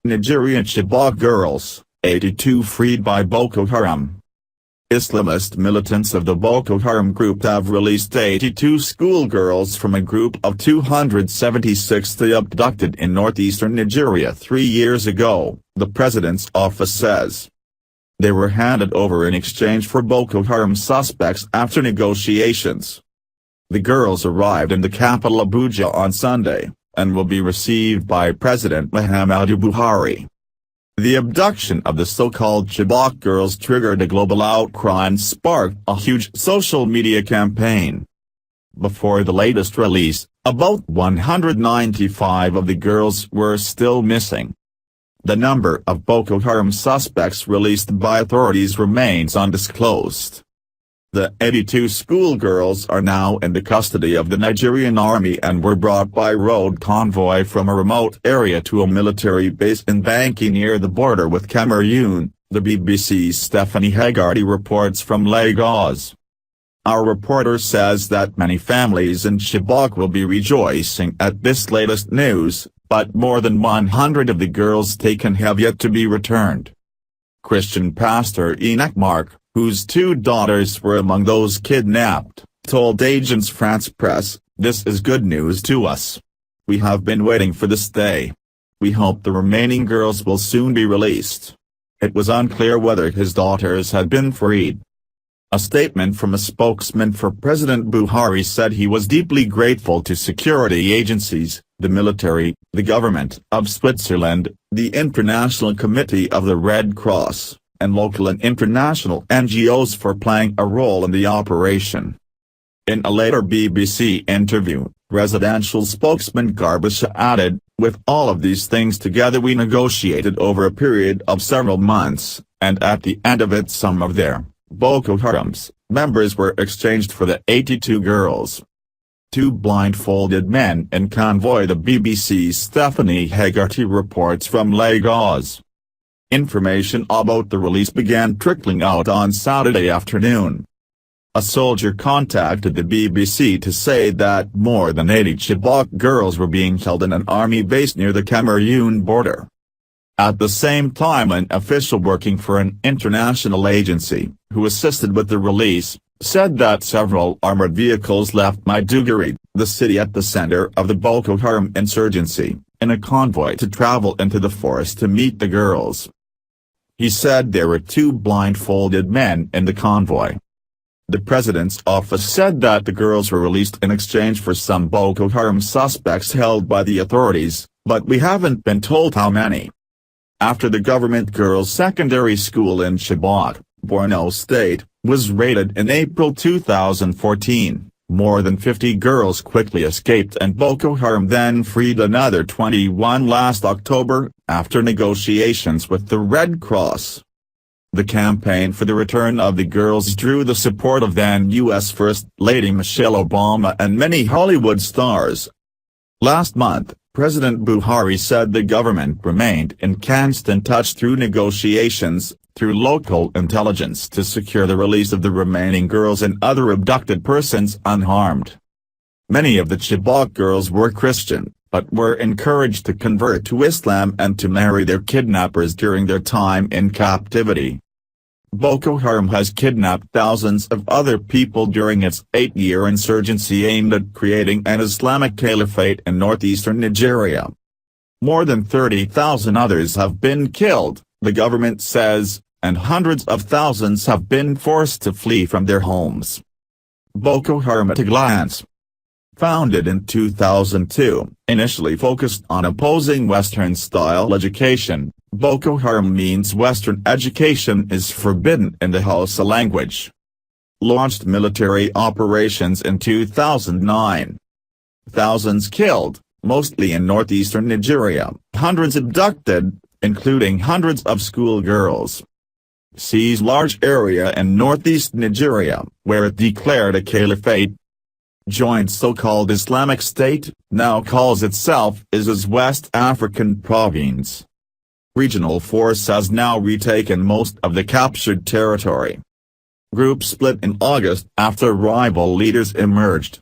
Nigerian Chibok girls, 82 freed by Boko Haram. Islamist militants of the Boko Haram group have released 82 schoolgirls from a group of 276 they abducted in northeastern Nigeria 3 years ago, the president's office says. They were handed over in exchange for Boko Haram suspects after negotiations. The girls arrived in the capital Abuja on Sunday, and will be received by President Muhammadu Buhari. The abduction of the so-called Chibok girls triggered a global outcry and sparked a huge social media campaign. Before the latest release, about 195 of the girls were still missing. The number of Boko Haram suspects released by authorities remains undisclosed. The 82 schoolgirls are now in the custody of the Nigerian army and were brought by road convoy from a remote area to a military base in Banki near the border with Cameroon, the BBC's Stephanie Hegarty reports from Lagos. Our reporter says that many families in Chibok will be rejoicing at this latest news, but more than 100 of the girls taken have yet to be returned. Christian pastor Enoch Mark, whose 2 daughters were among those kidnapped, told Agence France Presse, "This is good news to us. We have been waiting for this day. We hope the remaining girls will soon be released." It was unclear whether his daughters had been freed. A statement from a spokesman for President Buhari said he was deeply grateful to security agencies, the military, the government of Switzerland, the International Committee of the Red Cross, and local and international NGOs for playing a role in the operation. In a later BBC interview, presidential spokesman Garbasha added, "With all of these things together we negotiated over a period of several months, and at the end of it some of their, Boko Haram's, members were exchanged for the 82 girls." 2 blindfolded men in convoy. The BBC's Stephanie Hegarty reports from Lagos. Information about the release began trickling out on Saturday afternoon. A soldier contacted the BBC to say that more than 80 Chibok girls were being held in an army base near the Cameroon border. At the same time, an official working for an international agency, who assisted with the release, said that several armored vehicles left Maiduguri, the city at the center of the Boko Haram insurgency, in a convoy to travel into the forest to meet the girls. He said there were 2 blindfolded men in the convoy. The president's office said that the girls were released in exchange for some Boko Haram suspects held by the authorities, but we haven't been told how many. After the government girls' secondary school in Chibok, Borno State, was raided in April 2014, more than 50 girls quickly escaped and Boko Haram then freed another 21 last October, after negotiations with the Red Cross. The campaign for the return of the girls drew the support of then U.S. First Lady Michelle Obama and many Hollywood stars. Last month, President Buhari said the government remained in constant touch through negotiations, through local intelligence to secure the release of the remaining girls and other abducted persons unharmed. Many of the Chibok girls were Christian, but were encouraged to convert to Islam and to marry their kidnappers during their time in captivity. Boko Haram has kidnapped thousands of other people during its 8-year insurgency aimed at creating an Islamic caliphate in northeastern Nigeria. More than 30,000 others have been killed, the government says, and hundreds of thousands have been forced to flee from their homes. Boko Haram at a glance. Founded in 2002, initially focused on opposing Western-style education, Boko Haram means Western education is forbidden in the Hausa language. Launched military operations in 2009. Thousands killed, mostly in northeastern Nigeria, hundreds abducted, including hundreds of schoolgirls. Seized large area in northeast Nigeria, where it declared a caliphate. Joined so-called Islamic State, now calls itself ISIS West African Province. Regional force has now retaken most of the captured territory. Group split in August after rival leaders emerged.